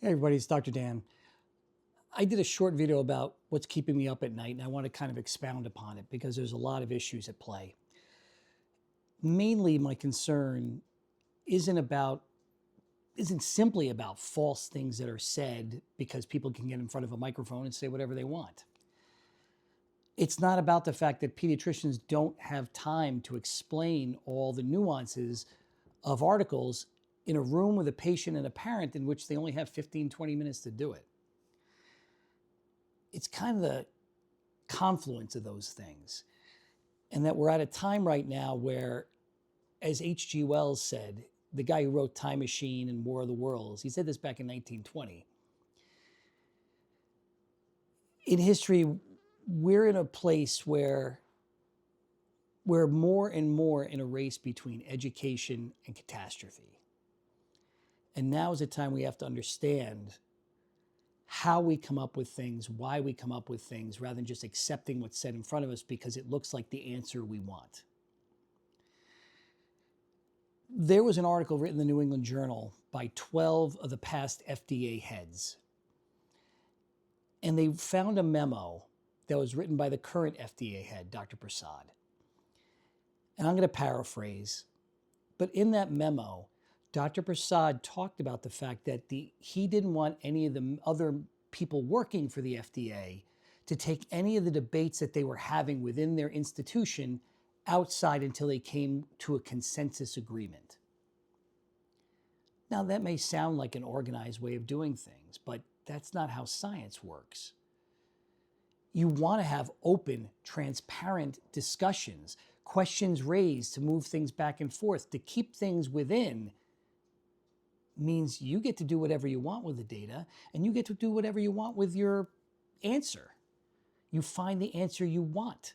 Hey everybody, it's Dr. Dan. I did a short video about what's keeping me up at night, and I want to kind of expound upon it because there's a lot of issues at play. Mainly, my concern isn't about isn't simply about false things that are said because people can get in front of a microphone and say whatever they want. It's not about the fact that pediatricians don't have time to explain all the nuances of articles in a room with a patient and a parent in which they only have 15, 20 minutes to do it. It's kind of the confluence of those things. And that we're at a time right now where, as H.G. Wells said, the guy who wrote Time Machine and War of the Worlds, he said this back in 1920. In history, we're in a place where we're more and more in a race between education and catastrophe. And now is the time we have to understand how we come up with things, why we come up with things, rather than just accepting what's said in front of us because it looks like the answer we want. There was an article written in the New England Journal by 12 of the past FDA heads. And they found a memo that was written by the current FDA head, Dr. Prasad. And I'm going to paraphrase, but in that memo, Dr. Prasad talked about the fact that he didn't want any of the other people working for the FDA to take any of the debates that they were having within their institution outside until they came to a consensus agreement. Now, that may sound like an organized way of doing things, but that's not how science works. You want to have open, transparent discussions, questions raised to move things back and forth. To keep things within means you get to do whatever you want with the data, and you get to do whatever you want with your answer. You find the answer you want,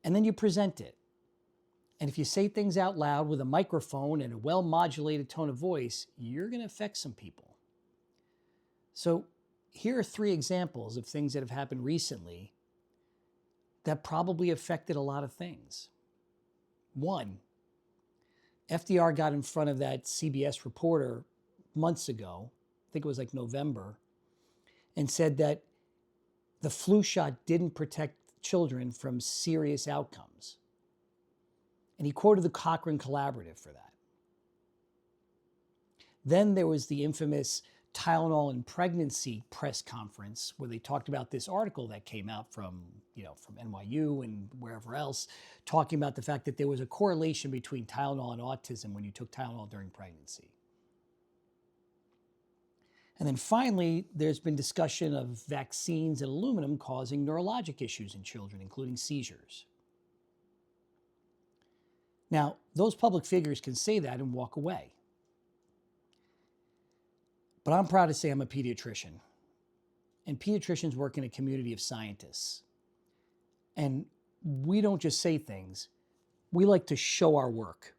and then you present it. And if you say things out loud with a microphone and a well-modulated tone of voice, you're going to affect some people. So here are 3 examples of things that have happened recently that probably affected a lot of things. 1, FDR got in front of that CBS reporter months ago, I think it was like November, and said that the flu shot didn't protect children from serious outcomes. And he quoted the Cochrane Collaborative for that. Then there was the infamous Tylenol in pregnancy press conference where they talked about this article that came out from NYU and wherever else, talking about the fact that there was a correlation between Tylenol and autism when you took Tylenol during pregnancy. And then finally, there's been discussion of vaccines and aluminum causing neurologic issues in children, including seizures. Now, those public figures can say that and walk away. But I'm proud to say I'm a pediatrician. And pediatricians work in a community of scientists. And we don't just say things, we like to show our work.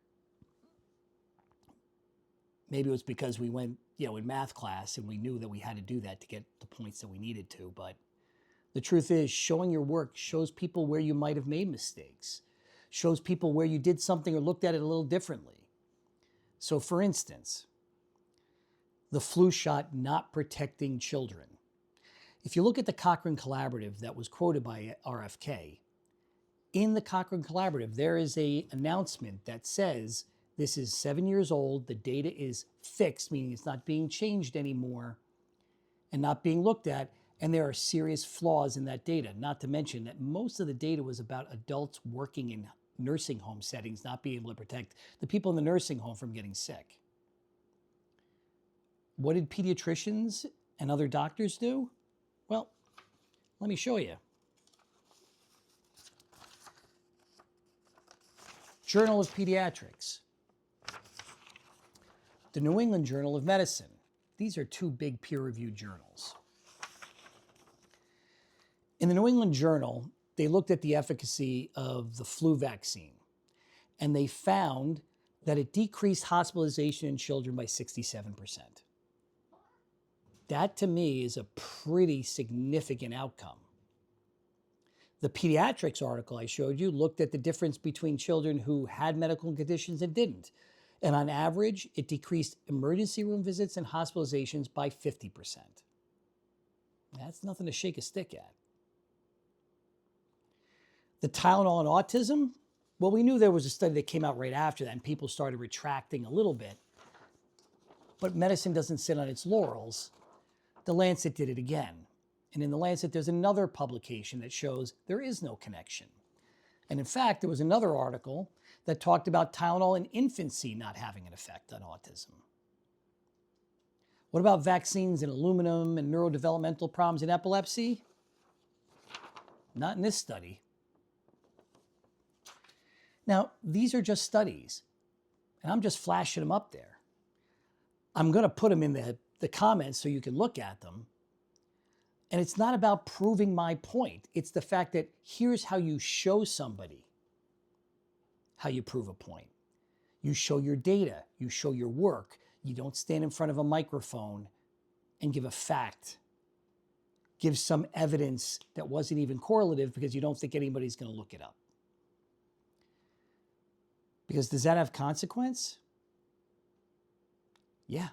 Maybe it was because we went, in math class and we knew that we had to do that to get the points that we needed to. But the truth is, showing your work shows people where you might have made mistakes, shows people where you did something or looked at it a little differently. So for instance, the flu shot not protecting children. If you look at the Cochrane Collaborative that was quoted by RFK, in the Cochrane Collaborative, there is an announcement that says this is 7 years old, the data is fixed, meaning it's not being changed anymore and not being looked at, and there are serious flaws in that data, not to mention that most of the data was about adults working in nursing home settings not being able to protect the people in the nursing home from getting sick. What did pediatricians and other doctors do? Well, let me show you. Journal of Pediatrics. The New England Journal of Medicine. These are 2 big peer-reviewed journals. In the New England Journal, they looked at the efficacy of the flu vaccine, and they found that it decreased hospitalization in children by 67%. That, to me, is a pretty significant outcome. The pediatrics article I showed you looked at the difference between children who had medical conditions and didn't. And on average, it decreased emergency room visits and hospitalizations by 50%. That's nothing to shake a stick at. The Tylenol and autism, well, we knew there was a study that came out right after that, and people started retracting a little bit. But medicine doesn't sit on its laurels. The Lancet did it again. And in the Lancet, there's another publication that shows there is no connection. And in fact, there was another article that talked about Tylenol in infancy not having an effect on autism. What about vaccines and aluminum and neurodevelopmental problems in epilepsy? Not in this study. Now, these are just studies, and I'm just flashing them up there. I'm going to put them in the comments so you can look at them. And it's not about proving my point. It's the fact that here's how you show somebody how you prove a point. You show your data. You show your work. You don't stand in front of a microphone and give a fact. Give some evidence that wasn't even correlative because you don't think anybody's going to look it up. Because does that have consequence? Yeah.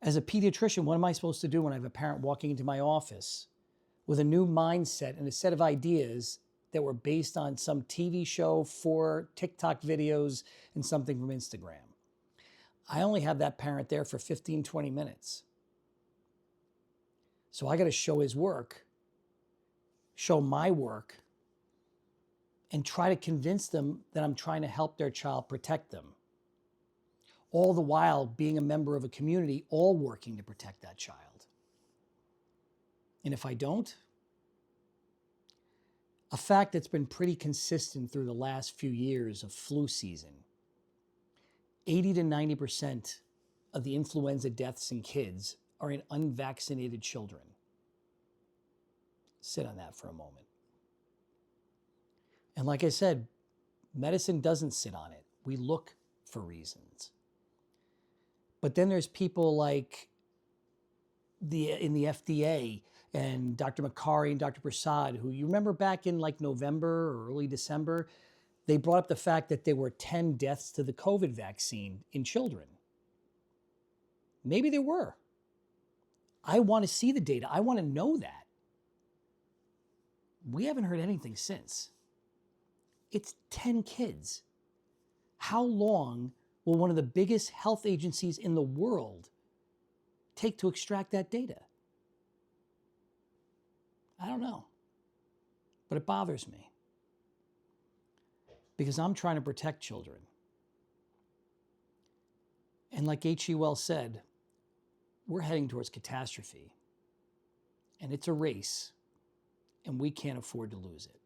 As a pediatrician, what am I supposed to do when I have a parent walking into my office with a new mindset and a set of ideas that were based on some TV show, 4 TikTok videos, and something from Instagram? I only have that parent there for 15, 20 minutes. So I got to show his work, show my work, and try to convince them that I'm trying to help their child, protect them. All the while being a member of a community, all working to protect that child. And if I don't, a fact that's been pretty consistent through the last few years of flu season, 80 to 90% of the influenza deaths in kids are in unvaccinated children. Sit on that for a moment. And like I said, medicine doesn't sit on it. We look for reasons. But then there's people like in the FDA and Dr. Makary and Dr. Prasad, who you remember back in like November or early December, they brought up the fact that there were 10 deaths to the COVID vaccine in children. Maybe there were. I want to see the data. I want to know that. We haven't heard anything since. It's 10 kids. How long will one of the biggest health agencies in the world take to extract that data? I don't know. But it bothers me. Because I'm trying to protect children. And like H.G. Wells said, we're heading towards catastrophe. And it's a race, and we can't afford to lose it.